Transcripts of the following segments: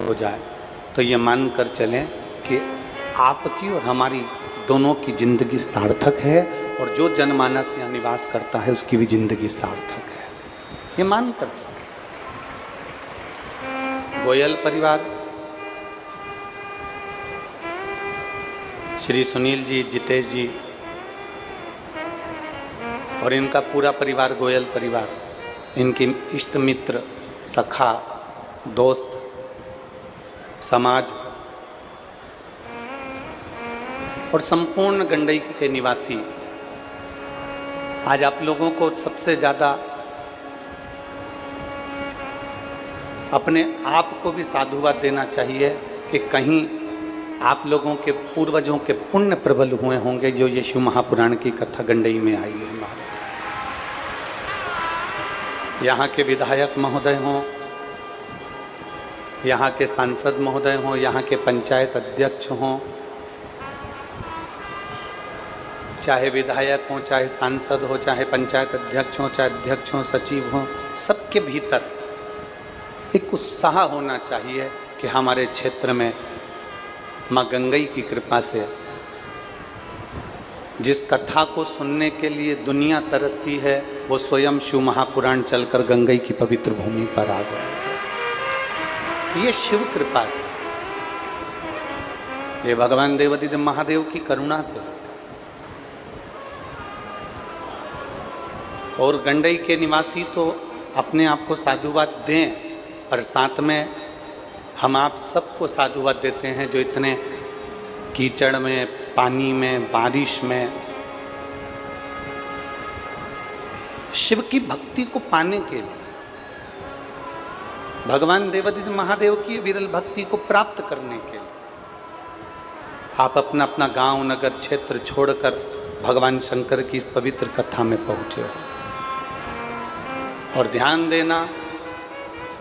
हो जाए तो ये मान कर चलें कि आपकी और हमारी दोनों की जिंदगी सार्थक है, और जो जनमानस यहाँ निवास करता है उसकी भी जिंदगी सार्थक है, ये मान कर चलें। गोयल परिवार, श्री सुनील जी, जितेश जी और इनका पूरा परिवार, गोयल परिवार, इनके इष्ट मित्र, सखा, दोस्त, समाज और संपूर्ण गंडई के निवासी, आज आप लोगों को सबसे ज़्यादा अपने आप को भी साधुवाद देना चाहिए कि कहीं आप लोगों के पूर्वजों के पुण्य प्रबल हुए होंगे जो ये शिव महापुराण की कथा गंडई में आई है। हमारे यहाँ के विधायक महोदय हों, यहाँ के सांसद महोदय हों, यहाँ के पंचायत अध्यक्ष हों, चाहे विधायक हों, चाहे सांसद हो, चाहे पंचायत अध्यक्ष हों, चाहे अध्यक्ष हों, सचिव हों, सबके भीतर एक उत्साह होना चाहिए कि हमारे क्षेत्र में माँ गंगई की कृपा से जिस कथा को सुनने के लिए दुनिया तरसती है वो स्वयं शिव महापुराण चलकर गंगई की पवित्र भूमि पर आ गए। ये शिव कृपा से, ये भगवान देवाधिदेव महादेव की करुणा से। और गंडई के निवासी तो अपने आप को साधुवाद दें, पर साथ में हम आप सबको साधुवाद देते हैं जो इतने कीचड़ में, पानी में, बारिश में शिव की भक्ति को पाने के लिए, भगवान देवाधिदेव महादेव की विरल भक्ति को प्राप्त करने के लिए आप अपना अपना गांव, नगर, क्षेत्र छोड़कर भगवान शंकर की इस पवित्र कथा में पहुंचे हो। और ध्यान देना,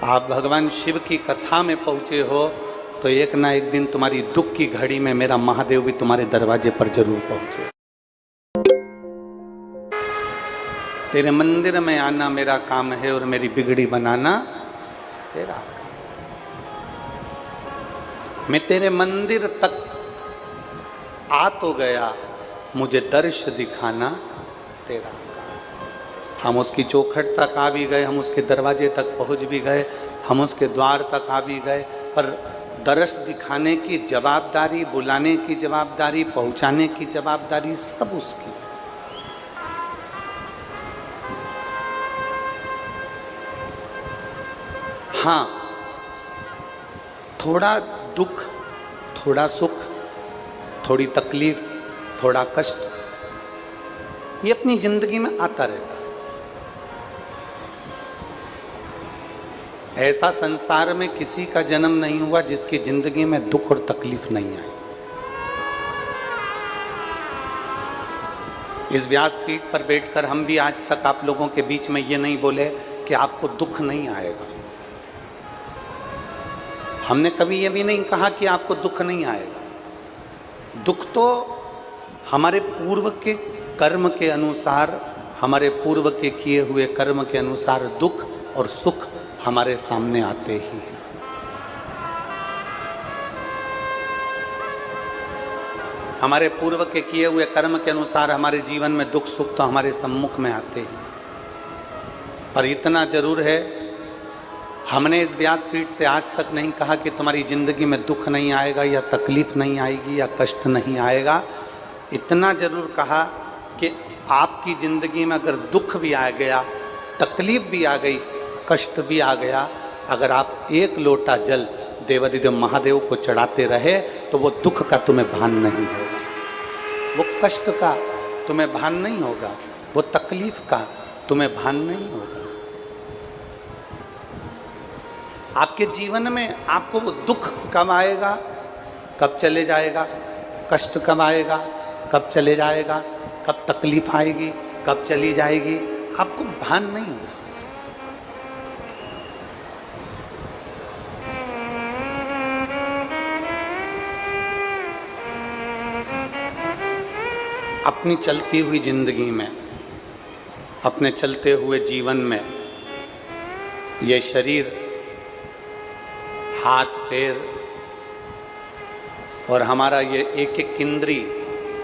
आप भगवान शिव की कथा में पहुंचे हो तो एक ना एक दिन तुम्हारी दुख की घड़ी में मेरा महादेव भी तुम्हारे दरवाजे पर जरूर पहुंचे। तेरे मंदिर में आना मेरा काम है और मेरी बिगड़ी बनाना तेरा काम। मैं तेरे मंदिर तक आ तो गया, मुझे दर्श दिखाना तेरा काम। हम उसकी चौखट तक आ भी गए, हम उसके दरवाजे तक पहुंच भी गए, हम उसके द्वार तक आ भी गए, पर दर्श दिखाने की जवाबदारी, बुलाने की जवाबदारी, पहुंचाने की जवाबदारी सब उसकी। हाँ, थोड़ा दुख, थोड़ा सुख, थोड़ी तकलीफ, थोड़ा कष्ट, ये अपनी जिंदगी में आता रहता है। ऐसा संसार में किसी का जन्म नहीं हुआ जिसकी जिंदगी में दुख और तकलीफ नहीं आई। इस व्यासपीठ पर बैठकर हम भी आज तक आप लोगों के बीच में ये नहीं बोले कि आपको दुख नहीं आएगा। हमने कभी ये भी नहीं कहा कि आपको दुख नहीं आएगा। दुख तो हमारे पूर्व के कर्म के अनुसार, हमारे पूर्व के किए हुए कर्म के अनुसार दुख और सुख हमारे सामने आते ही हैं। हमारे पूर्व के किए हुए कर्म के अनुसार हमारे जीवन में दुख सुख तो हमारे सम्मुख में आते हैं। पर इतना जरूर है, हमने इस व्यासपीठ से आज तक नहीं कहा कि तुम्हारी जिंदगी में दुख नहीं आएगा या तकलीफ नहीं आएगी या कष्ट नहीं आएगा। इतना जरूर कहा कि आपकी जिंदगी में अगर दुख भी आ गया, तकलीफ भी आ गई, कष्ट भी आ गया, अगर आप एक लोटा जल देवाधिदेव महादेव को चढ़ाते रहे तो वो दुख का तुम्हें भान नहीं होगा, वो कष्ट का तुम्हें भान नहीं होगा, वो तकलीफ का तुम्हें भान नहीं होगा। आपके जीवन में आपको वो दुख कब आएगा, कब चले जाएगा, कष्ट कब आएगा, कब चले जाएगा, कब तकलीफ आएगी, कब चली जाएगी, आपको भान नहीं होगा। अपनी चलती हुई जिंदगी में, अपने चलते हुए जीवन में ये शरीर हाथ पैर और हमारा ये एक एक इंद्री,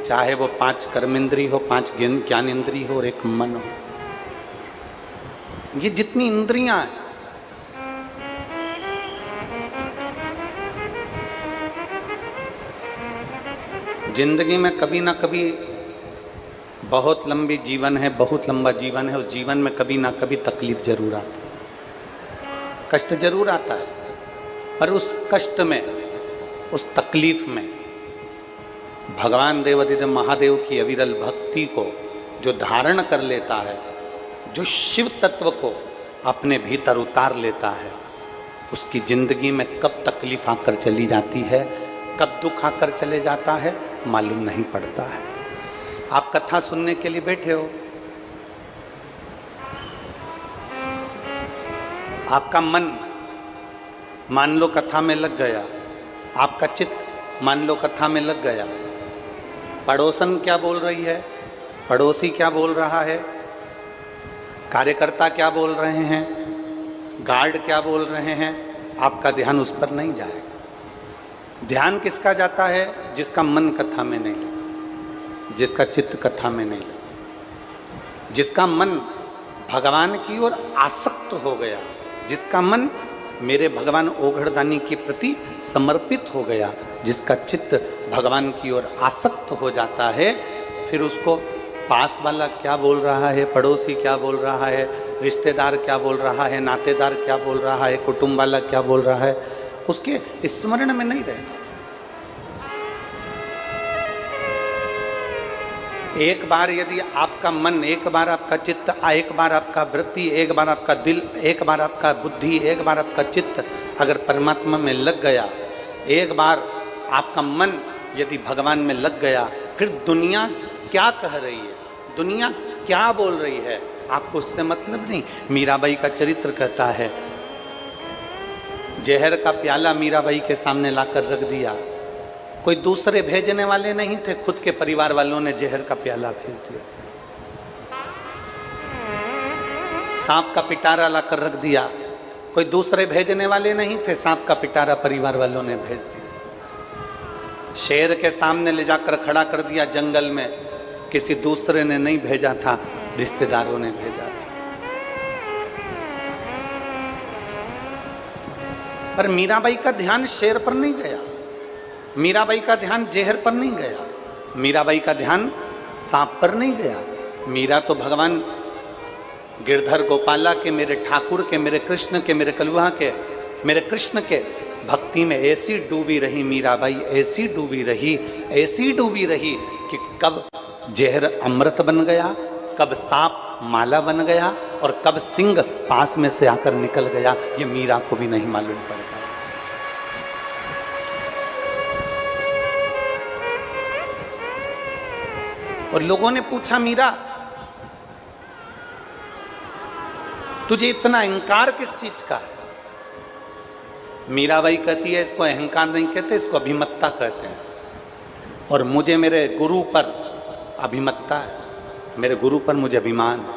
चाहे वो 5 कर्मेंद्री हो, 5 ज्ञान इंद्री हो और एक मन हो, ये जितनी इंद्रियां हैं, जिंदगी में कभी ना कभी बहुत लंबी जीवन है, बहुत लंबा जीवन है, उस जीवन में कभी ना कभी तकलीफ जरूर आती है, कष्ट जरूर आता है। पर उस कष्ट में, उस तकलीफ में भगवान देवाधिदेव महादेव की अविरल भक्ति को जो धारण कर लेता है, जो शिव तत्व को अपने भीतर उतार लेता है, उसकी जिंदगी में कब तकलीफ आकर चली जाती है, कब दुख आकर चले जाता है, मालूम नहीं पड़ता है। आप कथा सुनने के लिए बैठे हो, आपका मन मान लो कथा में लग गया, आपका चित्त मान लो कथा में लग गया, पड़ोसन क्या बोल रही है, पड़ोसी क्या बोल रहा है, कार्यकर्ता क्या बोल रहे हैं, गार्ड क्या बोल रहे हैं, आपका ध्यान उस पर नहीं जाएगा। ध्यान किसका जाता है? जिसका मन कथा में नहीं लगा, जिसका चित्त कथा में नहीं लगा, जिसका मन भगवान की ओर आसक्त हो गया, जिसका मन मेरे भगवान ओघड़दानी के प्रति समर्पित हो गया, जिसका चित्त भगवान की ओर आसक्त हो जाता है, फिर उसको पास वाला क्या बोल रहा है, पड़ोसी क्या बोल रहा है, रिश्तेदार क्या बोल रहा है, नातेदार क्या बोल रहा है, कुटुंब वाला क्या बोल रहा है, उसके स्मरण में नहीं रहता। एक बार यदि आपका मन, एक बार आपका चित्त, एक बार आपका वृत्ति, एक बार आपका दिल, एक बार आपका बुद्धि, एक बार आपका चित्त अगर परमात्मा में लग गया, एक बार आपका मन यदि भगवान में लग गया, फिर दुनिया क्या कह रही है, दुनिया क्या बोल रही है, आपको उससे मतलब नहीं। मीराबाई का चरित्र कहता है, जहर का प्याला मीराबाई के सामने लाकर रख दिया, कोई दूसरे भेजने वाले नहीं थे, खुद के परिवार वालों ने जहर का प्याला भेज दिया। सांप का पिटारा लाकर रख दिया, कोई दूसरे भेजने वाले नहीं थे, सांप का पिटारा परिवार वालों ने भेज दिया। शेर के सामने ले जाकर खड़ा कर दिया जंगल में, किसी दूसरे ने नहीं भेजा था, रिश्तेदारों ने भेजा था। पर मीराबाई का ध्यान शेर पर नहीं गया, मीराबाई का ध्यान जहर पर नहीं गया, मीराबाई का ध्यान सांप पर नहीं गया। मीरा तो भगवान गिरधर गोपाला के, मेरे ठाकुर के, मेरे कृष्ण के, मेरे कलुहा के, मेरे कृष्ण के भक्ति में ऐसी डूबी रही मीराबाई, ऐसी डूबी रही, ऐसी डूबी रही कि कब जहर अमृत बन गया, कब सांप माला बन गया और कब सिंह पास में से आकर निकल गया, ये मीरा को भी नहीं मालूम पड़ता। और लोगों ने पूछा, मीरा तुझे इतना अहंकार किस चीज का है? मीराबाई कहती है, इसको अहंकार नहीं कहते, इसको अभिमत्ता कहते हैं। और मुझे मेरे गुरु पर अभिमत्ता है, मेरे गुरु पर मुझे अभिमान है।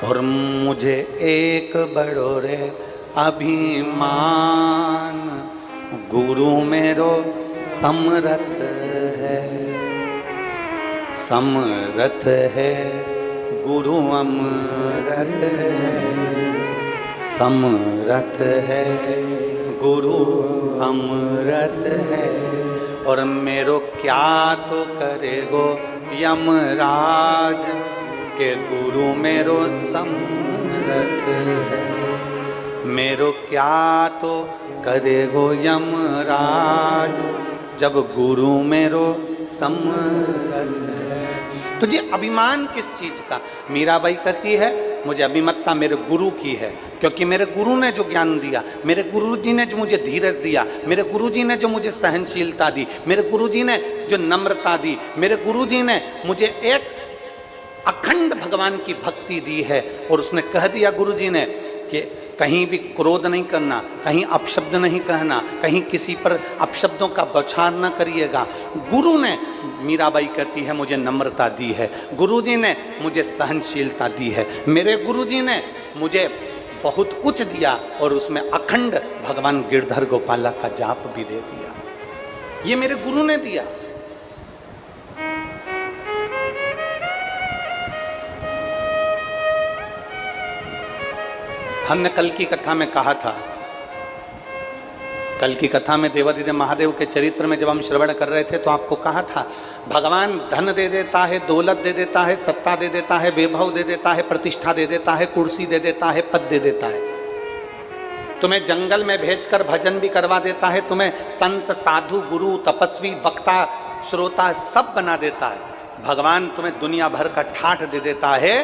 और मुझे एक बड़ो रे अभिमान, गुरु मेरो समरथ है, समरथ है, गुरु अमरथ है, समरथ है, गुरु अमरत है। और मेरो क्या तो करेगो यमराज, के गुरु मेरो समरथ है। मेरो क्या तो करेगो यमराज, जब गुरु मेरो समरथ है। तुझे अभिमान किस चीज का? मीराबाई कहती है, मुझे अभिमत्ता मेरे गुरु की है, क्योंकि मेरे गुरु ने जो ज्ञान दिया, मेरे गुरु जी ने जो मुझे धीरज दिया, मेरे गुरु जी ने जो मुझे सहनशीलता दी, मेरे गुरु जी ने जो नम्रता दी, मेरे गुरु जी ने मुझे एक अखंड भगवान की भक्ति दी है। और उसने कह दिया गुरु जी ने कि कहीं भी क्रोध नहीं करना, कहीं अपशब्द नहीं कहना, कहीं किसी पर अपशब्दों का बौछार न करिएगा। गुरु ने, मीराबाई कहती है, मुझे नम्रता दी है, गुरुजी ने मुझे सहनशीलता दी है, मेरे गुरुजी ने मुझे बहुत कुछ दिया और उसमें अखंड भगवान गिरधर गोपाला का जाप भी दे दिया। ये मेरे गुरु ने दिया। हमने कल की कथा में कहा था, कल की कथा में देवादिदेव महादेव के चरित्र में जब हम श्रवण कर रहे थे तो आपको कहा था भगवान धन दे देता है, दौलत दे देता है, सत्ता दे देता है, वैभव दे देता है, प्रतिष्ठा दे देता है, कुर्सी दे देता है, पद दे देता है। तुम्हें जंगल में भेजकर भजन भी करवा देता है, तुम्हें संत साधु गुरु तपस्वी वक्ता श्रोता सब बना देता है। भगवान तुम्हें दुनिया भर का ठाठ दे देता है।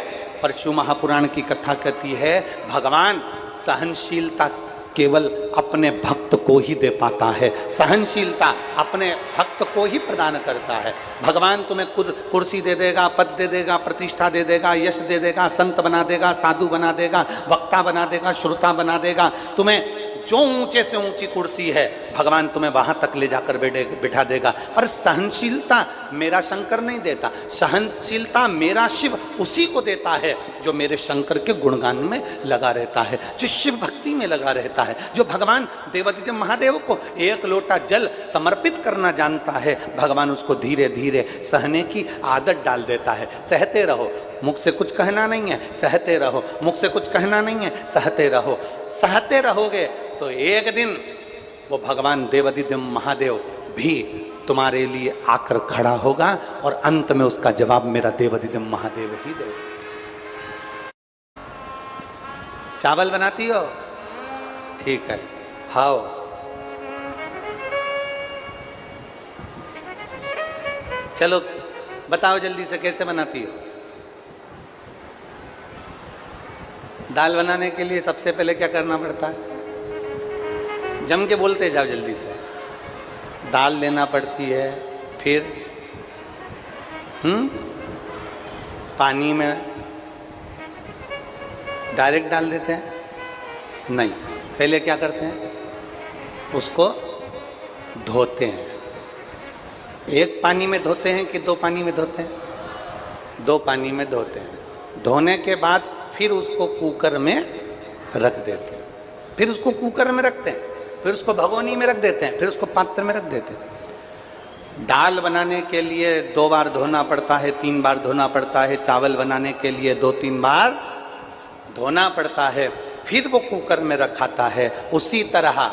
पर शिव महापुराण की कथा कहती है भगवान सहनशीलता केवल अपने भक्त को ही दे पाता है, सहनशीलता अपने भक्त को ही प्रदान करता है। भगवान तुम्हें खुद कुर्सी दे देगा, पद दे देगा, प्रतिष्ठा दे देगा, यश दे देगा, संत बना देगा, साधु बना देगा, वक्ता बना देगा, श्रोता बना देगा। तुम्हें जो ऊंचे से ऊंची कुर्सी है भगवान तुम्हें वहां तक ले जाकर बिठा देगा। पर सहनशीलता मेरा शंकर नहीं देता, सहनशीलता मेरा शिव उसी को देता है जो मेरे शंकर के गुणगान में लगा रहता है, जो शिव भक्ति में लगा रहता है, जो भगवान देवादिदेव महादेव को एक लोटा जल समर्पित करना जानता है। भगवान उसको धीरे धीरे सहने की आदत डाल देता है। सहते रहो, मुख से कुछ कहना नहीं है, सहते रहो, मुख से कुछ कहना नहीं है, सहते रहो। सहते रहोगे तो एक दिन वो भगवान देवादिदेव महादेव भी तुम्हारे लिए आकर खड़ा होगा और अंत में उसका जवाब मेरा देवादिदेव महादेव ही देगा। चावल बनाती हो? ठीक है, खाओ। चलो बताओ जल्दी से कैसे बनाती हो? दाल बनाने के लिए सबसे पहले क्या करना पड़ता है? जम के बोलते जाओ जल्दी से। दाल लेना पड़ती है, फिर पानी में डायरेक्ट डाल देते हैं? नहीं, पहले क्या करते हैं? उसको धोते हैं। एक पानी में धोते हैं कि दो पानी में धोते हैं? दो पानी में धोते हैं। धोने के बाद फिर उसको कुकर में रख देते हैं, फिर उसको कुकर में रखते हैं, फिर उसको भगोनी में रख देते हैं, फिर उसको पात्र में रख देते हैं। दाल बनाने के लिए 2 बार धोना पड़ता है, 3 बार धोना पड़ता है। चावल बनाने के लिए 2-3 बार धोना पड़ता है, फिर वो कुकर में रखाता है। उसी तरह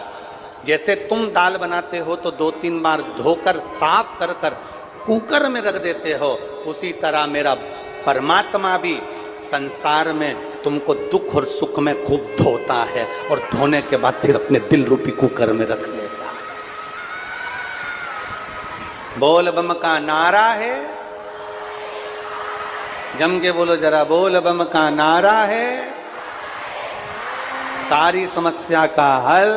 जैसे तुम दाल बनाते हो तो 2-3 बार धोकर साफ कर कर कुकर में रख देते हो, उसी तरह मेरा परमात्मा भी संसार में तुमको दुख और सुख में खूब धोता है और धोने के बाद फिर अपने दिल रूपी कुकर में रख लेता है। बोल बम का नारा है, जम के बोलो जरा, बोल बम का नारा है, सारी समस्या का हल।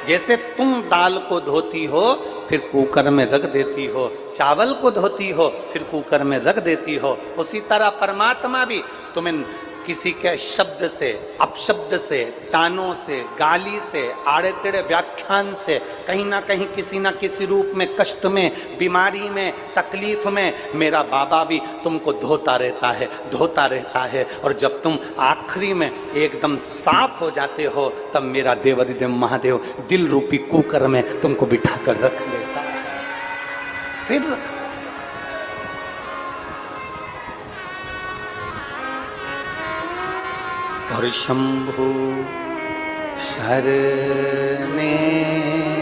जैसे तुम दाल को धोती हो फिर कुकर में रख देती हो, चावल को धोती हो फिर कुकर में रख देती हो, उसी तरह परमात्मा भी तुम्हें किसी के शब्द से, अपशब्द से, तानों से, गाली से, आड़े टेढ़े व्याख्यान से, कहीं ना कहीं किसी ना किसी रूप में, कष्ट में, बीमारी में, तकलीफ में मेरा बाबा भी तुमको धोता रहता है, धोता रहता है। और जब तुम आखिरी में एकदम साफ हो जाते हो तब मेरा देवादिदेव महादेव दिल रूपी कुकर में तुमको बिठा कर रख लेता है, फिर रख। और शंभु शरणे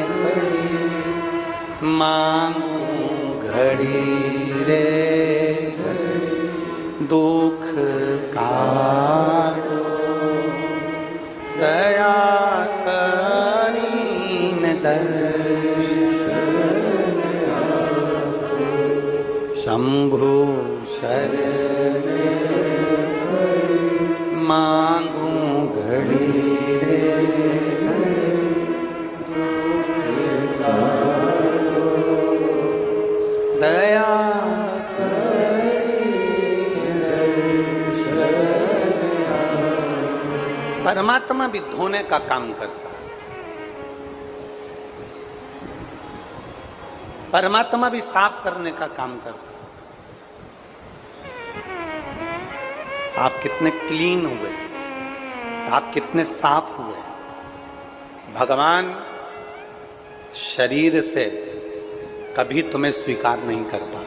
पड़ी मांगू घड़ी रे घड़ी, दुख काटो दया करीन दर्शन। शंभु शरणे मांगू घड़ी रे घड़ी, दया परमात्मा भी धोने का काम करता है, परमात्मा भी साफ करने का काम करता है। आप कितने क्लीन हुए, आप कितने साफ हुए। भगवान शरीर से कभी तुम्हें स्वीकार नहीं करता।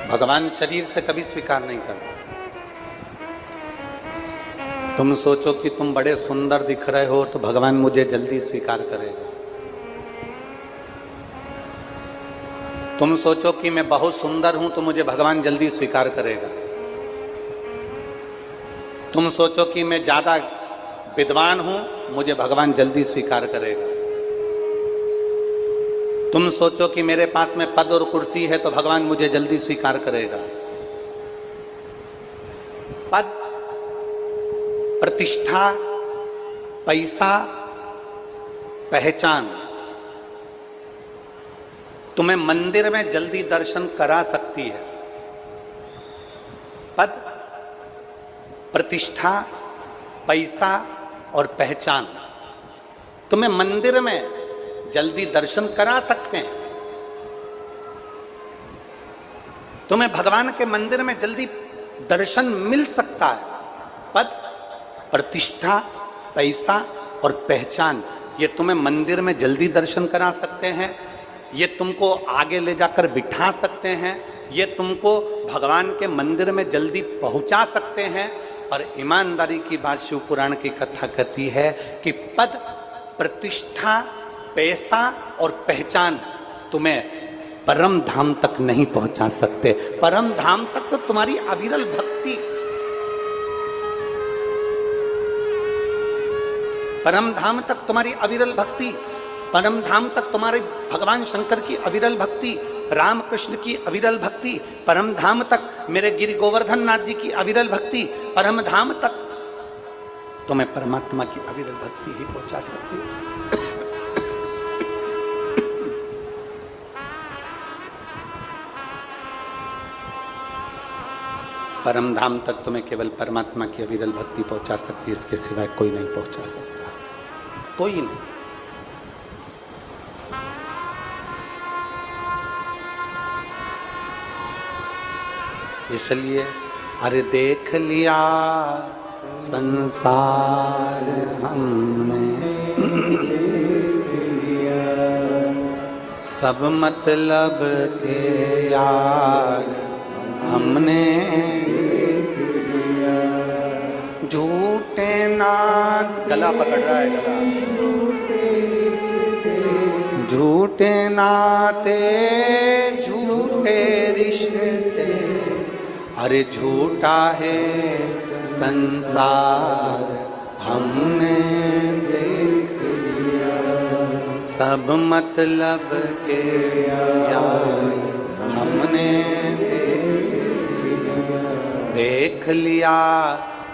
भगवान शरीर से कभी स्वीकार नहीं करता। तुम सोचो कि तुम बड़े सुंदर दिख रहे हो तो भगवान मुझे जल्दी स्वीकार करेगा। तुम सोचो कि मैं बहुत सुंदर हूं तो मुझे भगवान जल्दी स्वीकार करेगा। तुम सोचो कि मैं ज्यादा विद्वान हूं, मुझे भगवान जल्दी स्वीकार करेगा। तुम सोचो कि मेरे पास में पद और कुर्सी है तो भगवान मुझे जल्दी स्वीकार करेगा। पद, प्रतिष्ठा, पैसा, पहचान तुम्हें मंदिर में जल्दी दर्शन करा सकती है। पद, प्रतिष्ठा, पैसा और पहचान तुम्हें मंदिर में जल्दी दर्शन करा सकते हैं। तुम्हें भगवान के मंदिर में जल्दी दर्शन मिल सकता है। पद, प्रतिष्ठा, पैसा और पहचान ये तुम्हें मंदिर में जल्दी दर्शन करा सकते हैं। ये तुमको आगे ले जाकर बिठा सकते हैं। ये तुमको भगवान के मंदिर में जल्दी पहुंचा सकते हैं। और ईमानदारी की बात शिव पुराण की कथा कहती है कि पद, प्रतिष्ठा, पैसा और पहचान तुम्हें परम धाम तक नहीं पहुंचा सकते। परम धाम तक तो तुम्हारी अविरल भक्ति, परम धाम तक तुम्हारी अविरल भक्ति, परम धाम तक तुम्हारे भगवान शंकर की अविरल भक्ति, रामकृष्ण की अविरल भक्ति, परम धाम तक मेरे गिरि गोवर्धन नाथ जी की अविरल भक्ति, परम धाम तक तुम्हें परमात्मा की अविरल भक्ति ही पहुंचा सकती है। परम धाम तक तुम्हें केवल परमात्मा की अविरल भक्ति पहुंचा सकती है, इसके सिवाय कोई नहीं पहुंचा सकता, कोई नहीं। इसलिए अरे देख लिया संसार हमने, सब मतलब के यार हमने, झूठे नाथ, गला पकड़ रहा है गला, झूठे नाते झूठे रिश्ते, अरे झूठा है संसार हमने देख लिया, सब मतलब के यार हमने देख लिया,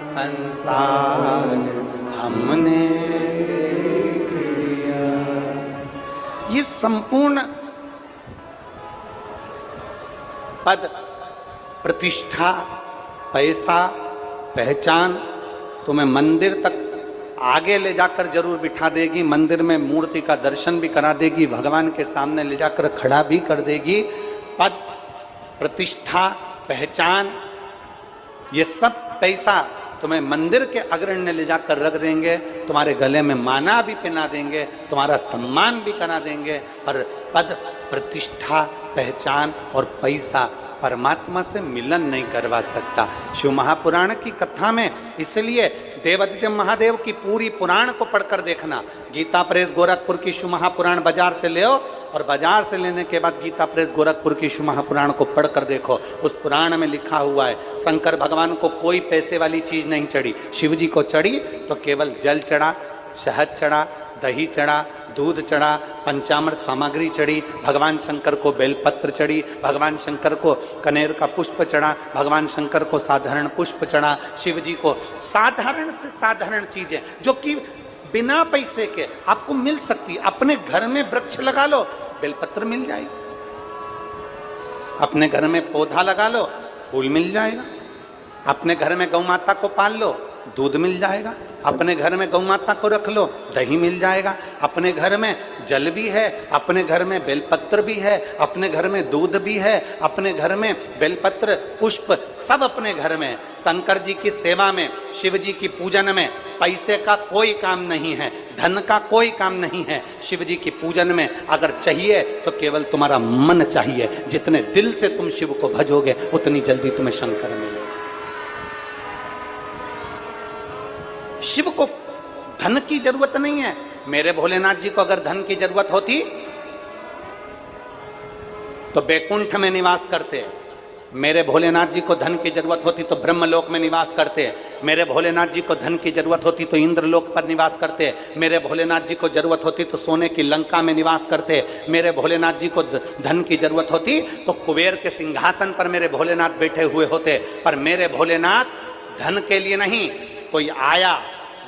संसार हमने देख लिया। ये संपूर्ण पद, प्रतिष्ठा, पैसा, पहचान तुम्हें मंदिर तक आगे ले जाकर जरूर बिठा देगी, मंदिर में मूर्ति का दर्शन भी करा देगी, भगवान के सामने ले जाकर खड़ा भी कर देगी। पद, प्रतिष्ठा, पहचान ये सब पैसा तुम्हें मंदिर के अग्रण्य ले जाकर रख देंगे, तुम्हारे गले में माला भी पहना देंगे, तुम्हारा सम्मान भी करा देंगे, पर पद, प्रतिष्ठा, पहचान और पैसा परमात्मा से मिलन नहीं करवा सकता। शिव महापुराण की कथा में इसलिए देवादित्य महादेव की पूरी पुराण को पढ़कर देखना। गीता प्रेस गोरखपुर की शिव महापुराण बाजार से ले आओ और बाजार से लेने के बाद गीता प्रेस गोरखपुर की शिव महापुराण को पढ़कर देखो। उस पुराण में लिखा हुआ है शंकर भगवान को कोई पैसे वाली चीज नहीं चढ़ी, शिव जी को चढ़ी तो केवल जल चढ़ा, शहद चढ़ा, दही चढ़ा, दूध चढ़ा, पंचामृत सामग्री चढ़ी, भगवान शंकर को बेलपत्र चढ़ी, भगवान शंकर को कनेर का पुष्प चढ़ा, भगवान शंकर को साधारण पुष्प चढ़ा, शिव जी को साधारण से साधारण चीजें जो कि बिना पैसे के आपको मिल सकती। अपने घर में वृक्ष लगा लो, बेलपत्र मिल जाएगी। अपने घर में पौधा लगा लो, फूल मिल जाएगा। अपने घर में गौ माता को पाल लो, दूध मिल जाएगा। अपने घर में गौ माता को रख लो, दही मिल जाएगा। अपने घर में जल भी है, अपने घर में बेलपत्र भी है, अपने घर में दूध भी है, अपने घर में बेलपत्र पुष्प सब अपने घर में। शंकर जी की सेवा में, शिव जी की पूजन में पैसे का कोई काम नहीं है, धन का कोई काम नहीं है। शिव जी की पूजन में अगर चाहिए तो केवल तुम्हारा मन चाहिए। जितने दिल से तुम शिव को भजोगे उतनी जल्दी तुम्हें शंकर मिलेगा। शिव को धन की जरूरत नहीं है। मेरे भोलेनाथ जी को अगर धन की जरूरत होती तो बैकुंठ में निवास करते। मेरे भोलेनाथ जी को धन की जरूरत होती तो ब्रह्मलोक में निवास करते। मेरे भोलेनाथ जी को धन की जरूरत होती तो इंद्रलोक पर निवास करते। मेरे भोलेनाथ जी को जरूरत होती तो सोने की लंका में निवास करते। मेरे भोलेनाथ जी को धन की जरूरत होती तो कुबेर के सिंहासन पर मेरे भोलेनाथ बैठे हुए होते। पर मेरे भोलेनाथ धन के लिए नहीं, कोई आया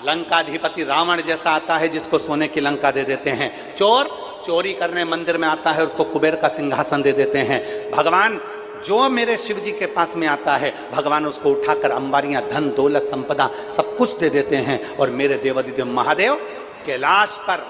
लंकाधिपति रावण जैसा आता है जिसको सोने की लंका दे देते हैं। चोर चोरी करने मंदिर में आता है, उसको कुबेर का सिंहासन दे देते हैं। भगवान जो मेरे शिव जी के पास में आता है, भगवान उसको उठाकर अंबारियां, धन दौलत संपदा सब कुछ दे देते हैं। और मेरे देवाधिदेव महादेव कैलाश पर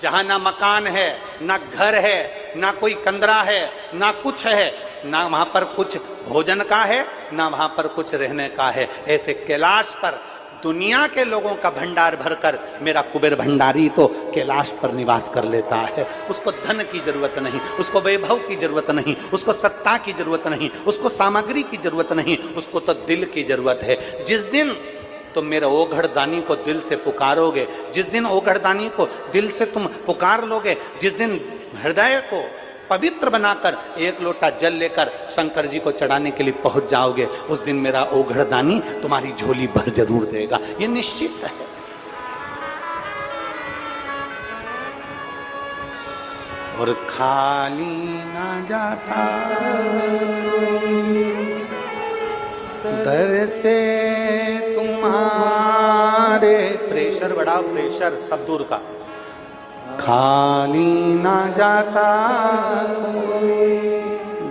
जहां ना मकान है, ना घर है, ना कोई कंदरा है, ना कुछ है, ना वहां पर कुछ भोजन का है, ना वहां पर कुछ रहने का है, ऐसे कैलाश पर दुनिया के लोगों का भंडार भरकर मेरा कुबेर भंडारी तो कैलाश पर निवास कर लेता है। उसको धन की जरूरत नहीं, उसको वैभव की जरूरत नहीं, उसको सत्ता की जरूरत नहीं, उसको सामग्री की जरूरत नहीं, उसको तो दिल की जरूरत है। जिस दिन तुम मेरे ओघड़दानी को दिल से पुकारोगे, जिस दिन ओघड़दानी को दिल से तुम पुकार लोगे, जिस दिन हृदय को पवित्र बनाकर एक लोटा जल लेकर शंकर जी को चढ़ाने के लिए पहुंच जाओगे, उस दिन मेरा ओघड़दानी तुम्हारी झोली भर जरूर देगा, ये निश्चित है। और खाली ना जाता दर से तुम्हारे, प्रेशर बढ़ाओ, प्रेशर सब दूर का। खाली ना जाता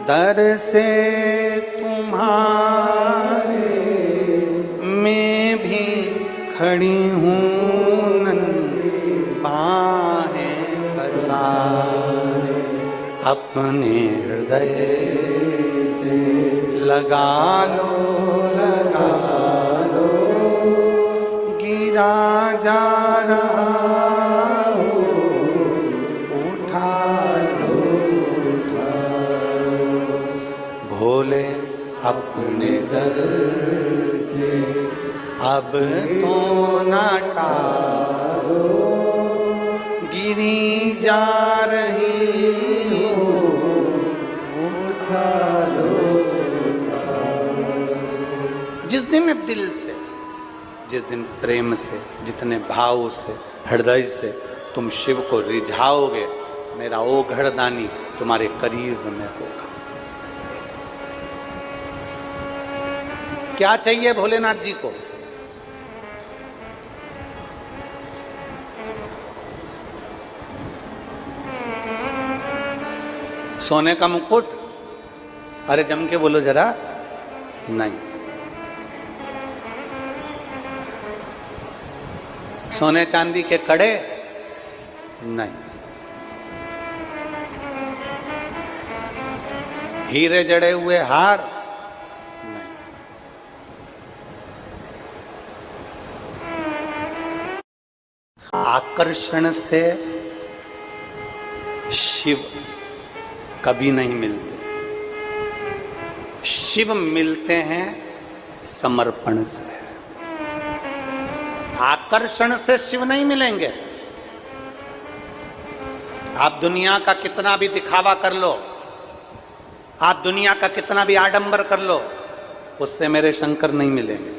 दर से तुम्हारे, मैं भी खड़ी हूँ नन्ही बाहें पसारे, अपने हृदय से लगा लो, लगा लो, गिरा जा रहा भोले अपने दर से अब तो ना टालो, गिरी जा रही हो, उठा लो। जिस दिन दिल से, जिस दिन प्रेम से, जितने भाव से, हृदय से तुम शिव को रिझाओगे, मेरा ओघड़दानी तुम्हारे करीब में होगा। क्या चाहिए भोलेनाथ जी को? सोने का मुकुट? अरे जम के बोलो जरा। नहीं। सोने चांदी के कड़े? नहीं। हीरे जड़े हुए हार? आकर्षण से शिव कभी नहीं मिलते। शिव मिलते हैं समर्पण से। आकर्षण से शिव नहीं मिलेंगे। आप दुनिया का कितना भी दिखावा कर लो, आप दुनिया का कितना भी आडंबर कर लो, उससे मेरे शंकर नहीं मिलेंगे।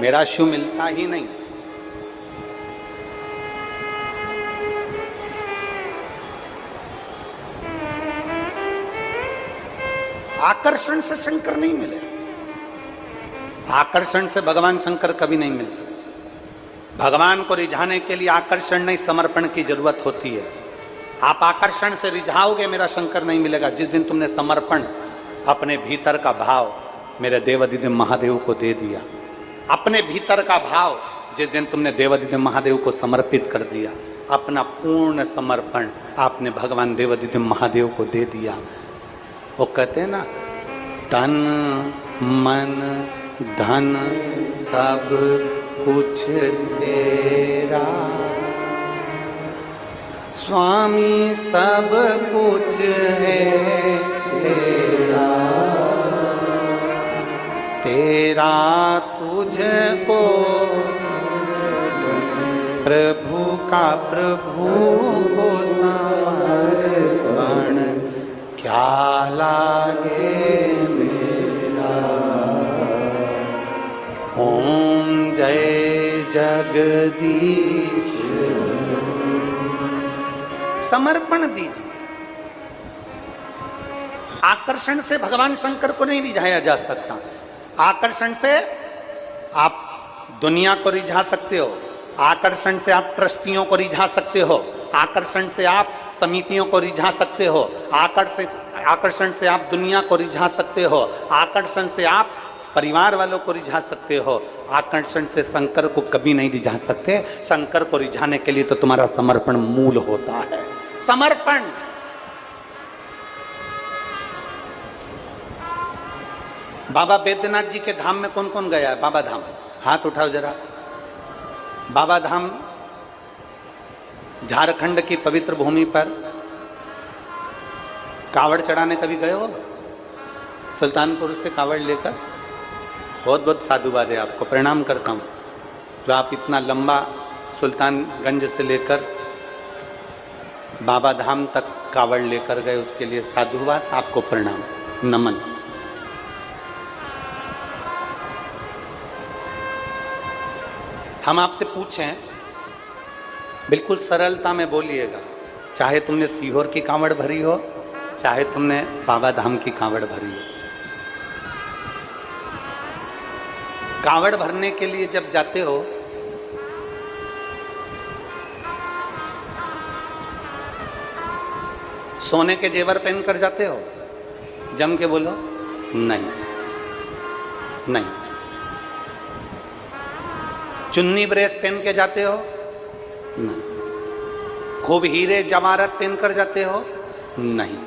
मेरा शिव मिलता ही नहीं। आकर्षण से शंकर नहीं मिले। आकर्षण से भगवान शंकर कभी नहीं मिलते। भगवान को रिझाने के लिए आकर्षण नहीं, समर्पण की जरूरत होती है। आप आकर्षण से रिझाओगे, मेरा शंकर नहीं मिलेगा। जिस दिन तुमने समर्पण, अपने भीतर का भाव मेरे देवाधिदेव महादेव को दे दिया, अपने भीतर का भाव जिस दिन तुमने देवादिदेव महादेव को समर्पित कर दिया, अपना पूर्ण समर्पण आपने भगवान देवादिदेव महादेव को दे दिया। वो कहते हैं ना, तन मन धन सब कुछ तेरा, स्वामी सब कुछ है तेरा, तेरा तुझको प्रभु का प्रभु को समर्पण क्या लागे मेरा। ओम जय जगदीश। समर्पण दीजिए। आकर्षण से भगवान शंकर को नहीं रिझाया जा सकता। आकर्षण से आप दुनिया को रिझा सकते हो, आकर्षण से आप ट्रस्टियों को रिझा सकते हो, आकर्षण से आप समितियों को रिझा सकते हो, आकर्षण से आप दुनिया को रिझा सकते हो, आकर्षण से आप परिवार वालों को रिझा सकते हो। आकर्षण से शंकर को कभी नहीं रिझा सकते। शंकर को रिझाने के लिए तो तुम्हारा समर्पण मूल होता है। समर्पण। बाबा बैद्यनाथ जी के धाम में कौन कौन गया है? बाबा धाम हाथ उठाओ जरा। बाबा धाम झारखंड की पवित्र भूमि पर कावड़ चढ़ाने कभी गए हो? सुल्तानपुर से कावड़ लेकर? बहुत बहुत साधुवाद है आपको, प्रणाम करता हूँ जो आप इतना लंबा सुल्तानगंज से लेकर बाबा धाम तक कावड़ लेकर गए, उसके लिए साधुवाद, आपको प्रणाम, नमन। हम आपसे पूछें, बिल्कुल सरलता में बोलिएगा, चाहे तुमने सीहोर की कांवड़ भरी हो, चाहे तुमने बाबा धाम की कांवड़ भरी हो। कांवड़ भरने के लिए जब जाते हो सोने के जेवर पहनकर जाते हो? जम के बोलो। नहीं नहीं। चुन्नी ब्रेस पहन के जाते हो? नहीं। खूब हीरे जवाहरात पहनकर जाते हो? नहीं।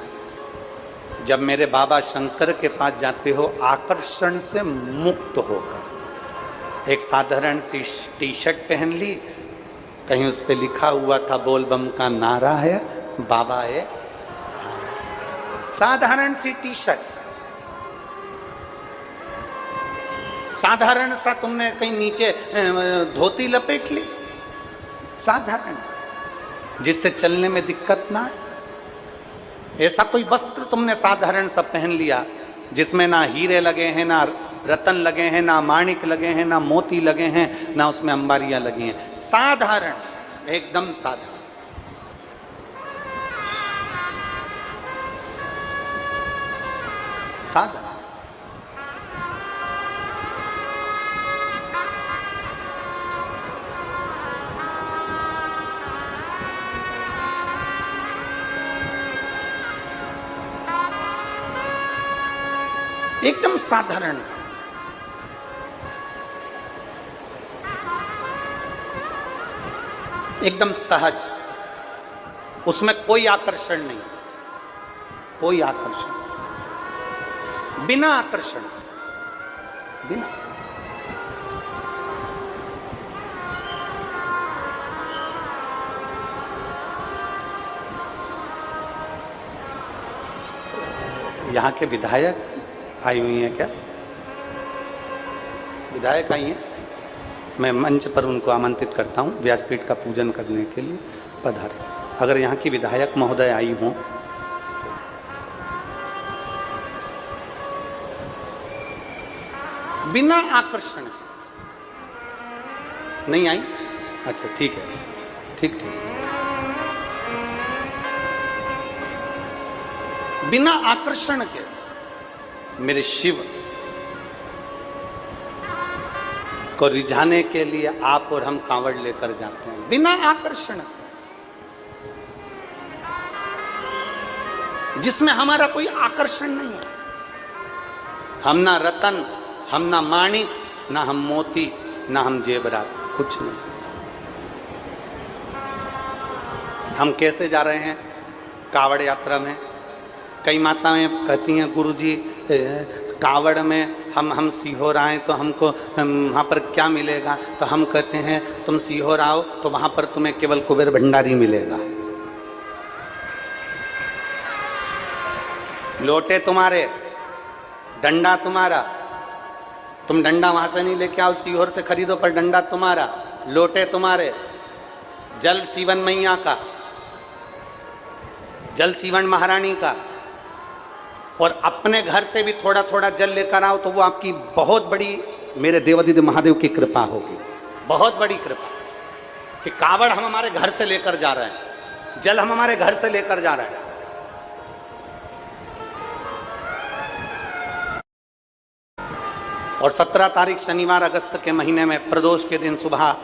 जब मेरे बाबा शंकर के पास जाते हो आकर्षण से मुक्त होकर, एक साधारण सी टी शर्ट पहन ली, कहीं उस पे लिखा हुआ था बोल बम का नारा है, बाबा है, साधारण सी टी शर्ट, साधारण सा तुमने कहीं नीचे धोती लपेट ली, साधारण सा, जिससे चलने में दिक्कत ना है। ऐसा कोई वस्त्र तुमने साधारण सा पहन लिया जिसमें ना हीरे लगे हैं, ना रतन लगे हैं, ना माणिक लगे हैं, ना मोती लगे हैं, ना उसमें अंबारियां लगी हैं, साधारण, एकदम साधारण। साधारण। एकदम साधारण, एकदम सहज, उसमें कोई आकर्षण नहीं, कोई आकर्षण, बिना आकर्षण, बिना। यहाँ के विधायक आई हुई हैं क्या? विधायक आई हैं? मैं मंच पर उनको आमंत्रित करता हूँ व्यासपीठ का पूजन करने के लिए, पधारें। अगर यहाँ की विधायक महोदय आई हों, बिना आकर्षण नहीं आई? अच्छा ठीक है, ठीक ठीक। बिना आकर्षण के मेरे शिव को रिझाने के लिए आप और हम कांवड़ लेकर जाते हैं, बिना आकर्षण, जिसमें हमारा कोई आकर्षण नहीं है। हम ना रतन, हम ना माणिक, ना हम मोती, ना हम जेवरात, कुछ नहीं। हम कैसे जा रहे हैं? कावड़ यात्रा में। कई माताएं कहती हैं गुरुजी कावड़ में हम सीहोर आए तो हमको वहाँ पर क्या मिलेगा? तो हम कहते हैं तुम सीहोर आओ तो वहाँ पर तुम्हें केवल कुबेर भंडारी मिलेगा। लोटे तुम्हारे, डंडा तुम्हारा, तुम डंडा वहां से नहीं लेके आओ, सीहोर से खरीदो, पर डंडा तुम्हारा, लोटे तुम्हारे, जल सीवन मैया का, जल सीवन महारानी का। और अपने घर से भी थोड़ा थोड़ा जल लेकर आओ तो वो आपकी बहुत बड़ी, मेरे देवादिदेव महादेव की कृपा होगी, बहुत बड़ी कृपा कि कावड़ हम हमारे घर से लेकर जा रहे हैं, जल हम हमारे घर से लेकर जा रहे हैं। और 17 तारीख शनिवार अगस्त के महीने में प्रदोष के दिन सुबह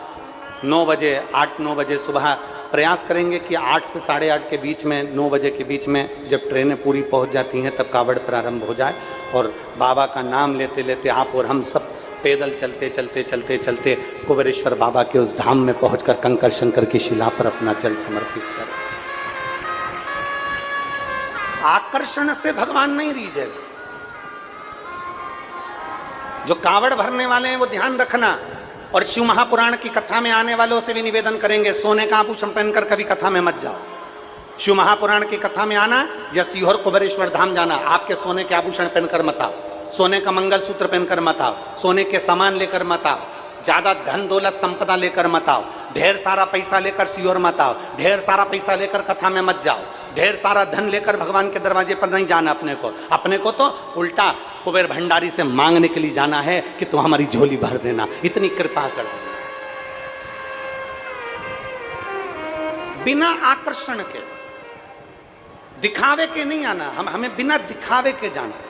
9 बजे, 8-9 बजे सुबह प्रयास करेंगे कि 8 से 8:30 के बीच में, 9 बजे के बीच में जब ट्रेनें पूरी पहुंच जाती हैं तब कावड़ प्रारंभ हो जाए और बाबा का नाम लेते लेते आप और हम सब पैदल चलते चलते चलते चलते कुबेरेश्वर बाबा के उस धाम में पहुंचकर कंकर शंकर की शिला पर अपना जल समर्पित करें। आकर्षण से भगवान नहीं रीझेगा। जो कावड़ भरने वाले हैं वो ध्यान रखना। और शिव महापुराण की कथा में आने वालों से भी निवेदन करेंगे, सोने का आभूषण पहनकर कभी कथा में मत जाओ। शिव महापुराण की कथा में आना या सीहोर कुबेरेश्वर धाम जाना, आपके सोने के आभूषण पहनकर मत आओ, सोने का मंगलसूत्र पहनकर मत आओ, सोने के सामान लेकर मत आओ, ज्यादा धन दौलत संपदा लेकर मत आओ, ढेर सारा पैसा लेकर सीहोर मत आओ, ढेर सारा पैसा लेकर कथा में मत जाओ, ढेर सारा धन लेकर भगवान के दरवाजे पर नहीं जाना। अपने को तो उल्टा कुबेर भंडारी से मांगने के लिए जाना है कि तुम हमारी झोली भर देना, इतनी कृपा कर देना। बिना आकर्षण के, दिखावे के नहीं आना, हमें बिना दिखावे के जाना है।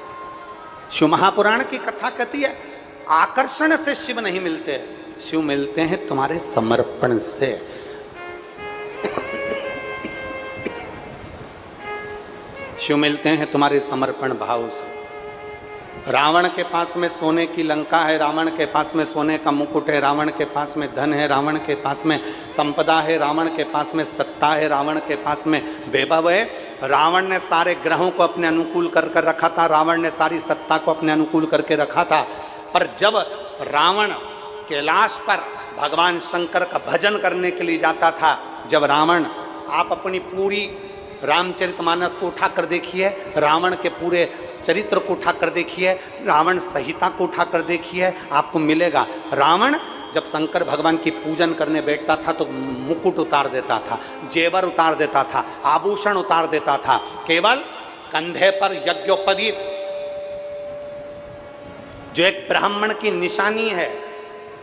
शिव महापुराण की कथा कहती है आकर्षण से शिव नहीं मिलते, शिव मिलते हैं तुम्हारे समर्पण से। शिव मिलते हैं तुम्हारे समर्पण भाव से। रावण के पास में सोने की लंका है, रावण के पास में सोने का मुकुट है, रावण के पास में धन है, रावण के पास में संपदा है, रावण के पास में सत्ता है, रावण के पास में वैभव है। रावण ने सारे ग्रहों को अपने अनुकूल कर रखा था, रावण ने सारी सत्ता को अपने अनुकूल करके रखा था। पर जब रावण कैलाश पर भगवान शंकर का भजन करने के लिए जाता था, जब रावण, आप अपनी पूरी रामचरितमानस को उठाकर देखिए, रावण के पूरे चरित्र को उठाकर देखिए, रावण संहिता को उठाकर देखिए, आपको मिलेगा रावण जब शंकर भगवान की पूजन करने बैठता था तो मुकुट उतार देता था, जेवर उतार देता था, आभूषण उतार देता था, केवल कंधे पर यज्ञोपवीत जो एक ब्राह्मण की निशानी है,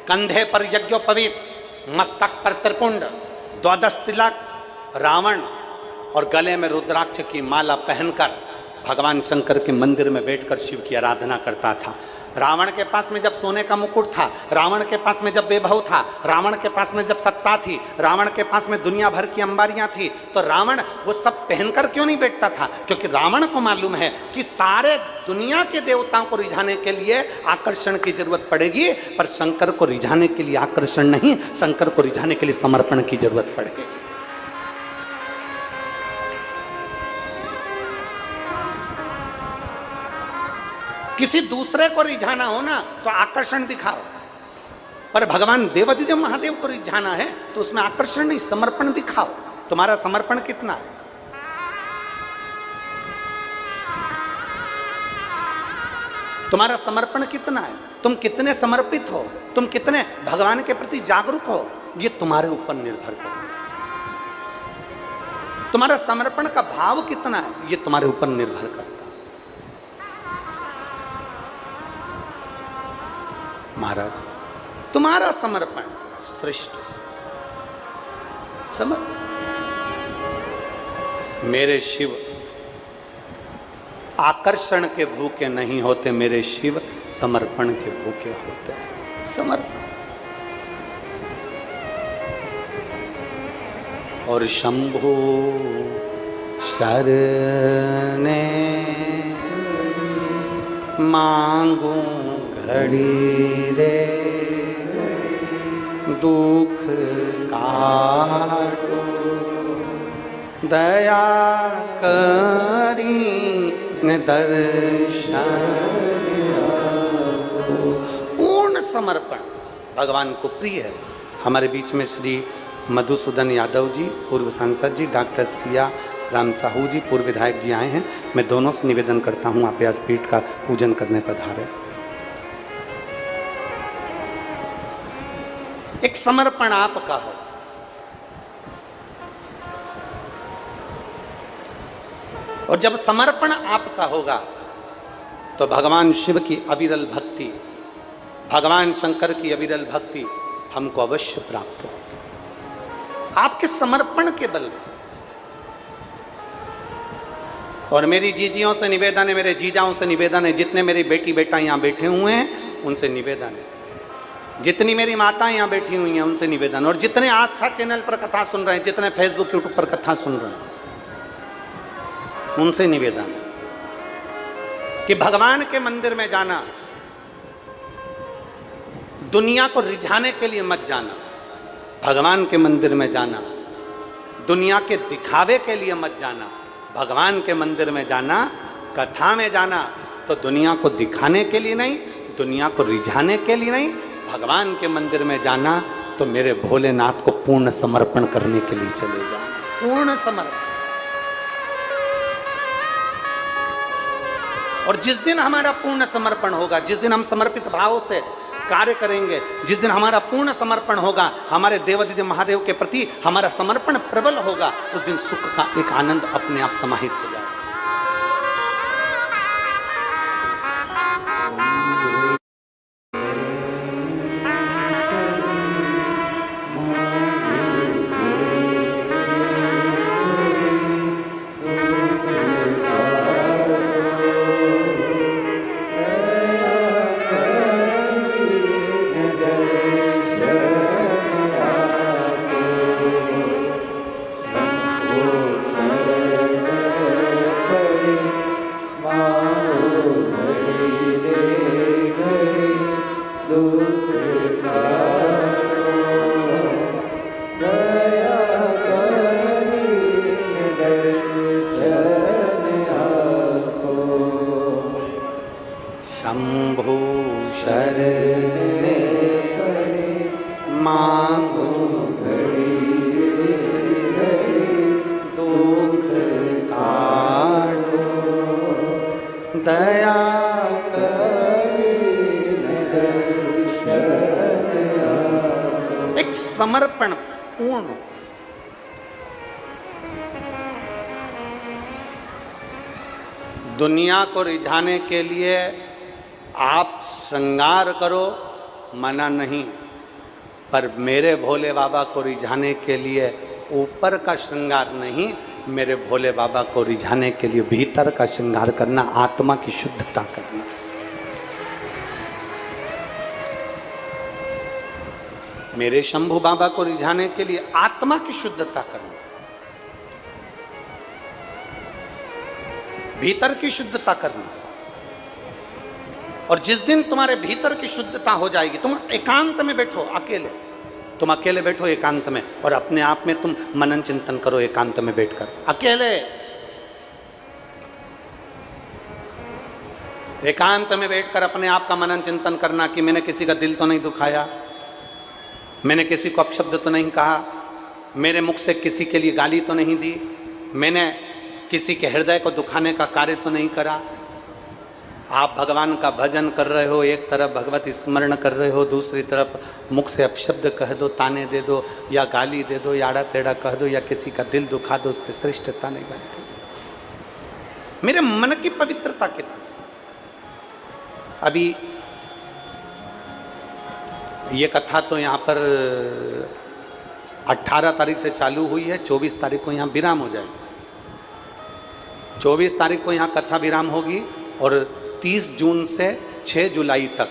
कंधे पर यज्ञोपवीत, मस्तक पर त्रिपुंड, द्वादश तिलक रावण और गले में रुद्राक्ष की माला पहनकर भगवान शंकर के मंदिर में बैठकर शिव की आराधना करता था। रावण के पास में जब सोने का मुकुट था, रावण के पास में जब वैभव था, रावण के पास में जब सत्ता थी, रावण के पास में दुनिया भर की अंबारियां थी, तो रावण वो सब पहनकर क्यों नहीं बैठता था? क्योंकि रावण को मालूम है कि सारे दुनिया के देवताओं को रिझाने के लिए आकर्षण की जरूरत पड़ेगी, पर शंकर को रिझाने के लिए आकर्षण नहीं, शंकर को रिझाने के लिए समर्पण की जरूरत पड़ेगी। किसी दूसरे को रिझाना हो ना तो आकर्षण दिखाओ, पर भगवान देवादिदेव महादेव को रिझाना है तो उसमें आकर्षण नहीं, समर्पण दिखाओ। तुम्हारा समर्पण कितना है? तुम्हारा समर्पण कितना है? तुम कितने समर्पित हो? तुम कितने भगवान के प्रति जागरूक हो? ये तुम्हारे ऊपर निर्भर करता है। तुम्हारा समर्पण का भाव कितना है? ये तुम्हारे ऊपर निर्भर करता है। महाराज, तुम्हारा समर्पण श्रेष्ठ समर्पण। मेरे शिव आकर्षण के भूखे नहीं होते, मेरे शिव समर्पण के भूखे होते हैं। समर्पण। और शंभो शरणे मांगू घड़ी रे दुख काटो, दया करी न दर्शन। पूर्ण समर्पण भगवान को प्रिय है। हमारे बीच में श्री मधुसूदन यादव जी, पूर्व सांसद जी, डॉक्टर सिया राम साहू जी, पूर्व विधायक जी आए हैं। मैं दोनों से निवेदन करता हूं, आप व्यासपीठ का पूजन करने पधारे। एक समर्पण आपका हो, और जब समर्पण आपका होगा तो भगवान शिव की अविरल भक्ति, भगवान शंकर की अविरल भक्ति हमको अवश्य प्राप्त हो, आपके समर्पण के बल पर। और मेरी जीजियों से निवेदन है, मेरे जीजाओं से निवेदन है, जितने मेरी बेटी बेटा यहां बैठे हुए हैं उनसे निवेदन है, जितनी मेरी माताएं यहां बैठी हुई हैं उनसे निवेदन, और जितने आस्था चैनल पर कथा सुन रहे हैं, जितने फेसबुक यूट्यूब पर कथा सुन रहे हैं, उनसे निवेदन कि भगवान के मंदिर में जाना दुनिया को रिझाने के लिए मत जाना। भगवान के मंदिर में जाना दुनिया के दिखावे के लिए मत जाना। भगवान के मंदिर में जाना, कथा में जाना तो दुनिया को दिखाने के लिए नहीं, दुनिया को रिझाने के लिए नहीं। भगवान के मंदिर में जाना तो मेरे भोलेनाथ को पूर्ण समर्पण करने के लिए चले जाना। पूर्ण समर्पण। और जिस दिन हमारा पूर्ण समर्पण होगा, जिस दिन हम समर्पित भाव से कार्य करेंगे, जिस दिन हमारा पूर्ण समर्पण होगा, हमारे देवादिदेव महादेव के प्रति हमारा समर्पण प्रबल होगा, उस दिन सुख का एक आनंद अपने आप समाहित हो जाएगा। शंभु शरणे मांगो दुख काटो, दया एक समर्पण पूर्ण। दुनिया को रिझाने के लिए आप श्रृंगार करो, मना नहीं, पर मेरे भोले बाबा को रिझाने के लिए ऊपर का श्रृंगार नहीं, मेरे भोले बाबा को रिझाने के लिए भीतर का श्रृंगार करना, आत्मा की शुद्धता करना। मेरे शंभू बाबा को रिझाने के लिए आत्मा की शुद्धता करना, भीतर की शुद्धता करना। और जिस दिन तुम्हारे भीतर की शुद्धता हो जाएगी, तुम एकांत में बैठो, अकेले, तुम अकेले बैठो एकांत में, और अपने आप में तुम मनन चिंतन करो एकांत में बैठकर, अकेले एकांत में बैठकर अपने आप का मनन चिंतन करना कि मैंने किसी का दिल तो नहीं दुखाया, मैंने किसी को अपशब्द तो नहीं कहा, मेरे मुख से किसी के लिए गाली तो नहीं दी, मैंने किसी के हृदय को दुखाने का कार्य तो नहीं करा। आप भगवान का भजन कर रहे हो, एक तरफ भगवत स्मरण कर रहे हो, दूसरी तरफ मुख से अपशब्द कह दो, ताने दे दो, या गाली दे दो, या आड़ा टेढ़ा कह दो, या किसी का दिल दुखा दो, उससे श्रेष्ठता नहीं बनती। मेरे मन की पवित्रता कितनी। अभी ये कथा तो यहाँ पर 18 तारीख से चालू हुई है, 24 तारीख को यहाँ विराम हो जाएगी। 24 तारीख को यहाँ कथा विराम होगी, और 30 जून से 6 जुलाई तक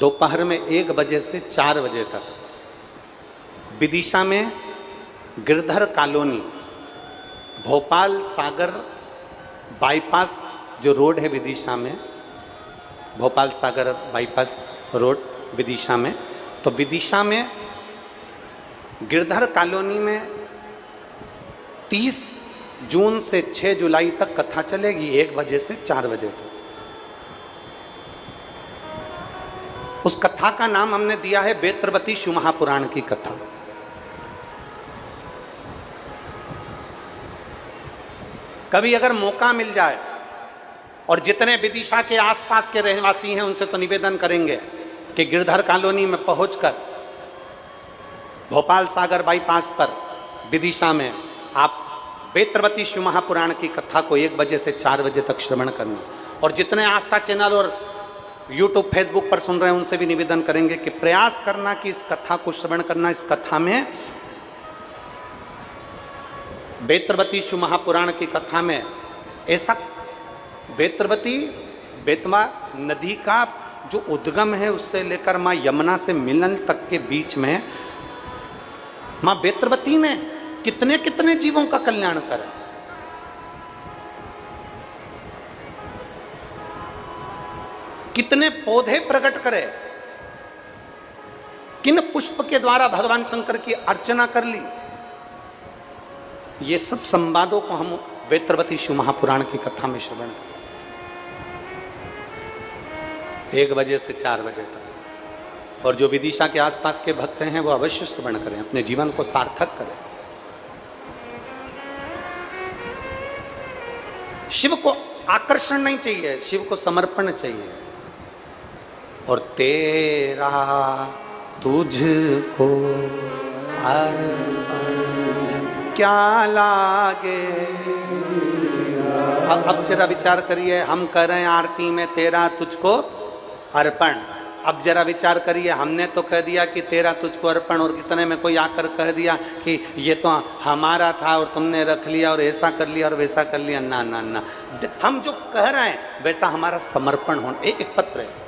दोपहर में 1 बजे से 4 बजे तक विदिशा में गिरधर कॉलोनी, भोपाल सागर बाईपास जो रोड है विदिशा में, भोपाल सागर बाईपास रोड विदिशा में। तो विदिशा में गिरधर कॉलोनी में 30 जून से 6 जुलाई तक कथा चलेगी, 1 बजे से 4 बजे तक। उस कथा का नाम हमने दिया है बेत्रवती शिव महापुराण की कथा। कभी अगर मौका मिल जाए, और जितने विदिशा के आसपास के रहवासी हैं उनसे तो निवेदन करेंगे कि गिरधर कॉलोनी में पहुंचकर भोपाल सागर बाईपास पर विदिशा में आप बेत्रवती शिव महापुराण की कथा को 1 बजे से 4 बजे तक श्रवण करना। और जितने आस्था चैनल और यूट्यूब फेसबुक पर सुन रहे हैं उनसे भी निवेदन करेंगे कि प्रयास करना कि इस कथा को श्रवण करना। इस कथा में, बेत्रवती शिव महापुराण की कथा में ऐसा बेत्रवती बेतवा नदी का जो उद्गम है उससे लेकर मां यमुना से मिलन तक के बीच में मां बेत्रवती ने कितने कितने जीवों का कल्याण करा। कितने पौधे प्रकट करे, किन पुष्प के द्वारा भगवान शंकर की अर्चना कर ली। ये सब संवादों को हम बेत्रवती शिव महापुराण की कथा में श्रवण 1 बजे से 4 बजे तक। और जो विदिशा के आसपास के भक्त हैं वो अवश्य श्रवण करें, अपने जीवन को सार्थक करें। शिव को आकर्षण नहीं चाहिए, शिव को समर्पण चाहिए। और तेरा तुझको क्या लागे। अब जरा विचार करिए, हम कर रहे हैं आरती में तेरा तुझको अर्पण। अब जरा विचार करिए, हमने तो कह दिया कि तेरा तुझको अर्पण, और कितने में कोई आकर कह दिया कि ये तो हमारा था और तुमने रख लिया और ऐसा कर लिया और वैसा कर लिया। ना ना ना, हम जो कह रहे हैं वैसा हमारा समर्पण होना। एक पत्र है।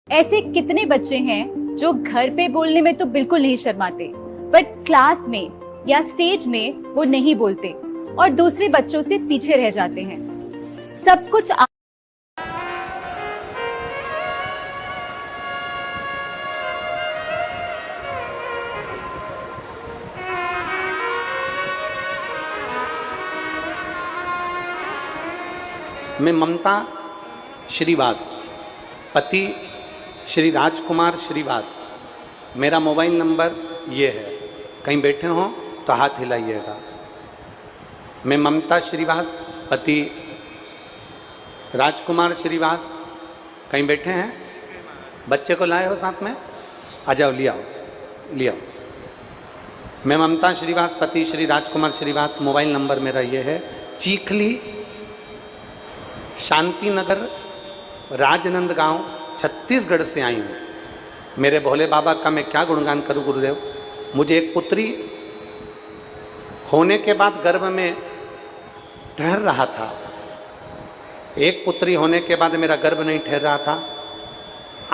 ऐसे कितने बच्चे हैं जो घर पे बोलने में तो बिल्कुल नहीं शर्माते, बट क्लास में या स्टेज में वो नहीं बोलते और दूसरे बच्चों से पीछे रह जाते हैं। सब कुछ मैं ममता श्रीवास, पति श्री राजकुमार श्रीवास। मेरा मोबाइल नंबर ये है, कहीं बैठे हों तो हाथ हिलाइएगा। मैं ममता श्रीवास, पति राजकुमार श्रीवास। कहीं बैठे हैं? बच्चे को लाए हो साथ में? आ जाओ, ले आओ, ले आओ। मैं ममता श्रीवास, पति श्री राजकुमार श्रीवास। मोबाइल नंबर मेरा ये है। चीखली, शांति नगर, राजनंदगांव, छत्तीसगढ़ से आई हूँ। मेरे भोले बाबा का मैं क्या गुणगान करूँ गुरुदेव। मुझे एक पुत्री होने के बाद गर्भ में ठहर रहा था। एक पुत्री होने के बाद मेरा गर्भ नहीं ठहर रहा था।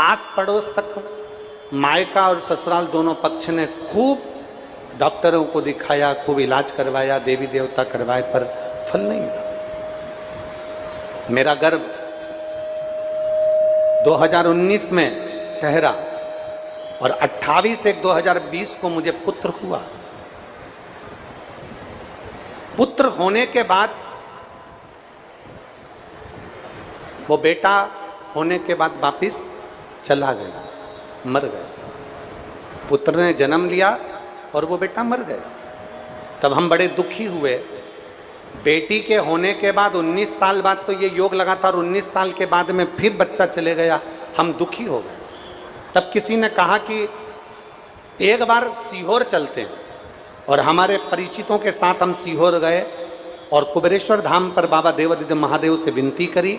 आस पड़ोस तक मायका और ससुराल दोनों पक्ष ने खूब डॉक्टरों को दिखाया, खूब इलाज करवाया, देवी देवता करवाए, पर फल नहीं मिला। मेरा गर्भ 2019 में ठहरा और 28/1/2020 को मुझे पुत्र हुआ। पुत्र होने के बाद वो बेटा होने के बाद वापिस चला गया, मर गया। पुत्र ने जन्म लिया और वो बेटा मर गया। तब हम बड़े दुखी हुए। बेटी के होने के बाद 19 साल बाद तो ये योग लगा था, और 19 साल के बाद में फिर बच्चा चले गया। हम दुखी हो गए। तब किसी ने कहा कि एक बार सीहोर चलते हैं, और हमारे परिचितों के साथ हम सीहोर गए और कुबेरेश्वर धाम पर बाबा देवादिदेव महादेव से विनती करी,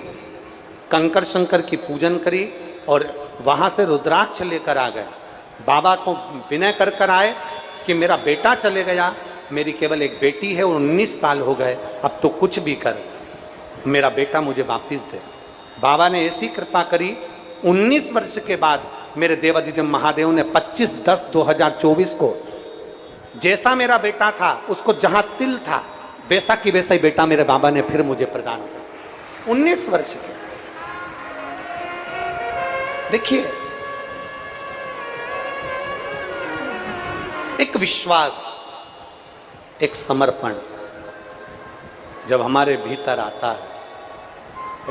कंकर शंकर की पूजन करी और वहाँ से रुद्राक्ष लेकर आ गए। बाबा को विनय कर कर आए कि मेरा बेटा चले गया, मेरी केवल एक बेटी है, 19 साल हो गए, अब तो कुछ भी कर, मेरा बेटा मुझे वापिस दे। बाबा ने ऐसी कृपा करी, 19 वर्ष के बाद मेरे देवादिदेव महादेव ने 25/10/2024 को जैसा मेरा बेटा था, उसको जहाँ तिल था वैसा की वैसा ही बेटा मेरे बाबा ने फिर मुझे प्रदान किया। 19 वर्ष के। देखिए, एक विश्वास, एक समर्पण जब हमारे भीतर आता है,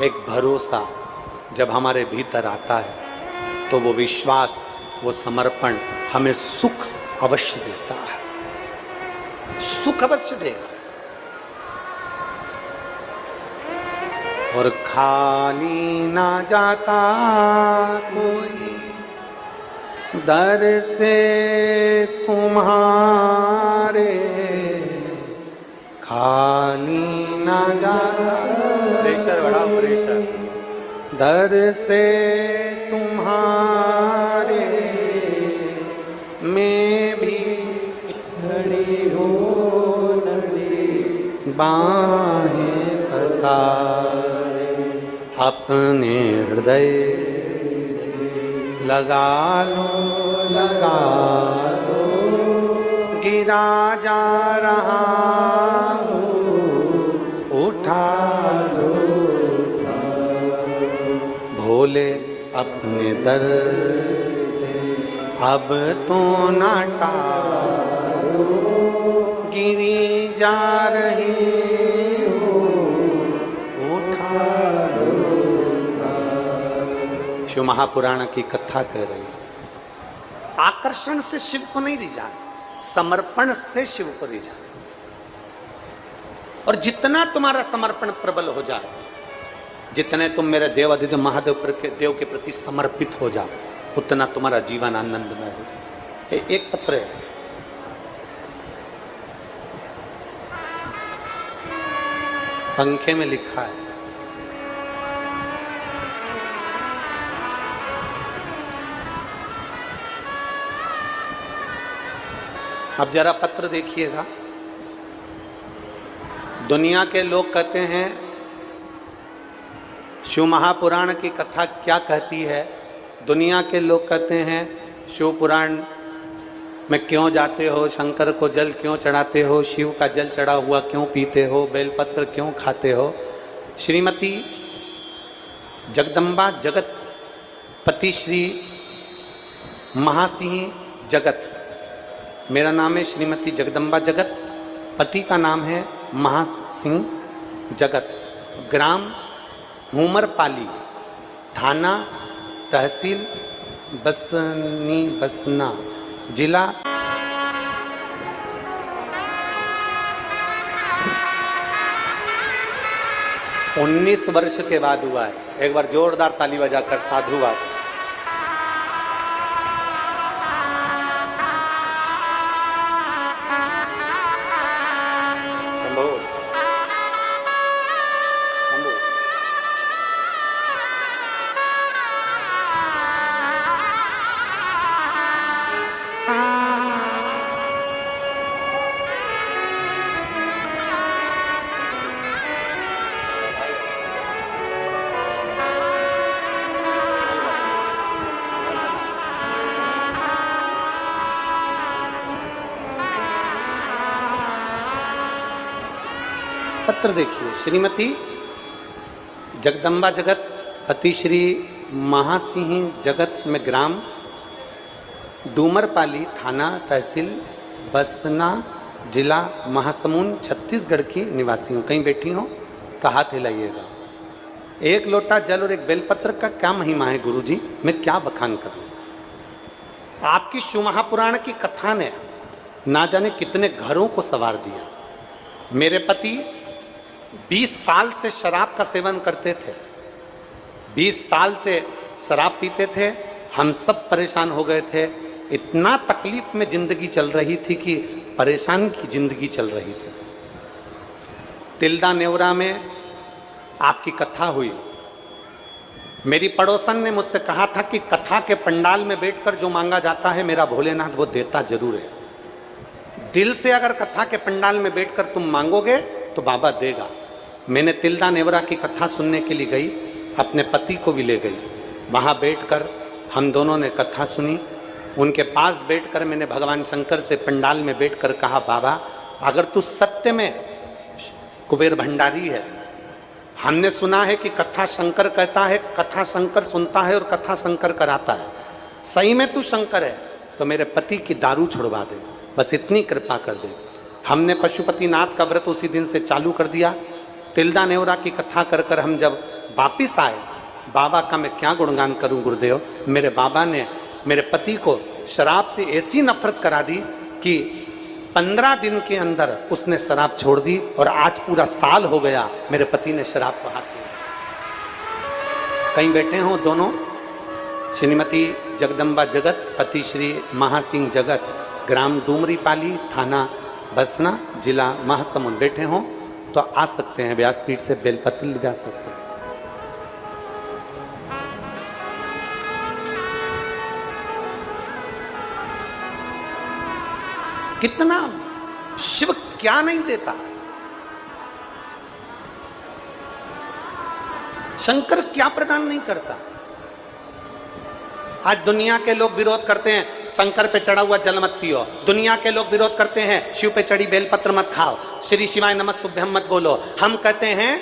एक भरोसा जब हमारे भीतर आता है, तो वो विश्वास, वो समर्पण हमें सुख अवश्य देता है, सुख अवश्य देगा। और खाली ना जाता कोई दर से तुम्हारे, खाली ना जाता, प्रेशर बढ़ाओ, प्रेशर, दर से तुम्हारे मैं भी खड़ी हो नदी बाहें पसारे, अपने हृदय लगा लो, लगा लो, गिरा जा रहा हूँ, उठा लो, उठा लो, भोले अपने दर से अब तो ना टालो, गिरी जा रही हो, उठा लो। शिव महापुराण की कथा कह रही है, आकर्षण से शिव को नहीं रिझाना, समर्पण से शिव को रिझाना। और जितना तुम्हारा समर्पण प्रबल हो जाए, जितने तुम मेरे देव अधिदेव महादेव देव के प्रति समर्पित हो जाओ, उतना तुम्हारा जीवन आनंदमय हो जाए। एक पत्र है, पंखे में लिखा है, अब जरा पत्र देखिएगा। दुनिया के लोग कहते हैं शिव महापुराण की कथा क्या कहती है। दुनिया के लोग कहते हैं शिव पुराण में क्यों जाते हो, शंकर को जल क्यों चढ़ाते हो, शिव का जल चढ़ा हुआ क्यों पीते हो, बेलपत्र क्यों खाते हो। श्रीमती जगदम्बा जगत पति श्री महासिंह जगत, मेरा नाम है श्रीमती जगदम्बा जगत, पति का नाम है महासिंह जगत, ग्राम हुमरपाली, थाना तहसील बसनी बसना, जिला उन्नीस वर्ष के बाद हुआ है। एक बार जोरदार ताली बजाकर साधुवाद। पत्र देखिए, श्रीमती जगदम्बा जगत पति श्री महासिंह जगत में ग्राम डूमरपाली, थाना तहसील बसना, जिला महासमुंद, छत्तीसगढ़ की निवासी हूँ। कहीं बैठी हो तो हाथ हिलाइएगा। एक लोटा जल और एक बेलपत्र का क्या महिमा है गुरुजी, मैं क्या बखान करूँ। आपकी शिव महापुराण की कथा ने ना जाने कितने घरों को संवार दिया। मेरे पति 20 साल से शराब का सेवन करते थे, 20 साल से शराब पीते थे। हम सब परेशान हो गए थे, इतना तकलीफ में जिंदगी चल रही थी कि परेशान की जिंदगी चल रही थी। तिल्दा नेवरा में आपकी कथा हुई। मेरी पड़ोसन ने मुझसे कहा था कि कथा के पंडाल में बैठकर जो मांगा जाता है मेरा भोलेनाथ वो देता जरूर है। दिल से अगर कथा के पंडाल में बैठकर तुम मांगोगे तो बाबा देगा। मैंने तिल्दा नेवरा की कथा सुनने के लिए गई, अपने पति को भी ले गई। वहाँ बैठकर हम दोनों ने कथा सुनी। उनके पास बैठकर मैंने भगवान शंकर से पंडाल में बैठकर कहा, बाबा अगर तू सत्य में कुबेर भंडारी है, हमने सुना है कि कथा शंकर कहता है, कथा शंकर सुनता है और कथा शंकर कराता है। सही में तू शंकर है तो मेरे पति की दारू छुड़वा दे, बस इतनी कृपा कर दे। हमने पशुपतिनाथ का व्रत उसी दिन से चालू कर दिया। तिल्दा नेवरा की कथा कर कर हम जब वापिस आए, बाबा का मैं क्या गुणगान करूं गुरुदेव, मेरे बाबा ने मेरे पति को शराब से ऐसी नफरत करा दी कि 15 दिन के अंदर उसने शराब छोड़ दी और आज पूरा साल हो गया मेरे पति ने शराब को हाथ दिया। कहीं बैठे हो दोनों, श्रीमती जगदम्बा जगत, पति श्री महासिंह जगत, ग्राम डूमरीपाली, थाना बसना, जिला महासमुंद, बैठे हो तो आ सकते हैं, व्यासपीठ से बेलपत्र ले जा सकते हैं। कितना शिव क्या नहीं देता, शंकर क्या प्रदान नहीं करता। आज दुनिया के लोग विरोध करते हैं शंकर पे चढ़ा हुआ जल मत पियो, दुनिया के लोग विरोध करते हैं शिव पे चढ़ी बेलपत्र मत खाओ, श्री शिवाय नमस्तुभ्यम मत बोलो। हम कहते हैं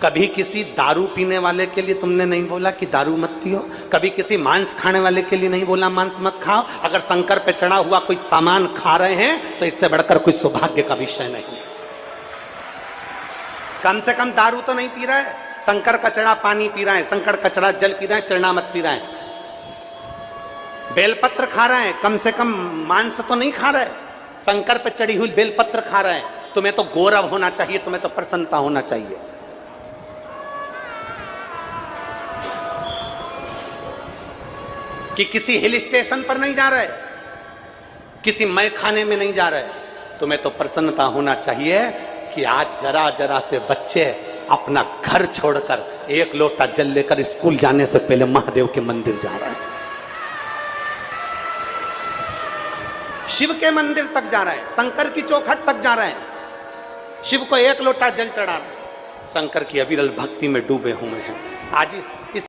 कभी किसी दारू पीने वाले के लिए तुमने नहीं बोला कि दारू मत पियो, कभी किसी मांस खाने वाले के लिए नहीं बोला मांस मत खाओ। अगर शंकर पे चढ़ा हुआ कोई सामान खा रहे हैं तो इससे बढ़कर कोई सौभाग्य का विषय नहीं। कम से कम दारू तो नहीं पी रहा है, शंकर का चढ़ा पानी पी रहा है, शंकर का चढ़ा जल पी रहा है, चरना मत पी रहा है। बेलपत्र खा रहा है, कम से कम मांस तो नहीं खा रहा है, शंकर पे चढ़ी हुई बेलपत्र खा रहा है। तुम्हें तो गौरव होना चाहिए, तुम्हें तो प्रसन्नता होना चाहिए। कि किसी हिल स्टेशन पर नहीं जा रहे, किसी मय खाने में नहीं जा रहे, तुम्हें तो प्रसन्नता होना चाहिए कि आज जरा जरा से बच्चे अपना घर छोड़कर एक लोटा जल लेकर स्कूल जाने से पहले महादेव के मंदिर जा रहे हैं, शिव के मंदिर तक जा रहे हैं, शंकर की चौखट तक जा रहे हैं, शिव को एक लोटा जल चढ़ा रहे हैं, शंकर की अविरल भक्ति में डूबे हुए हैं। आज इस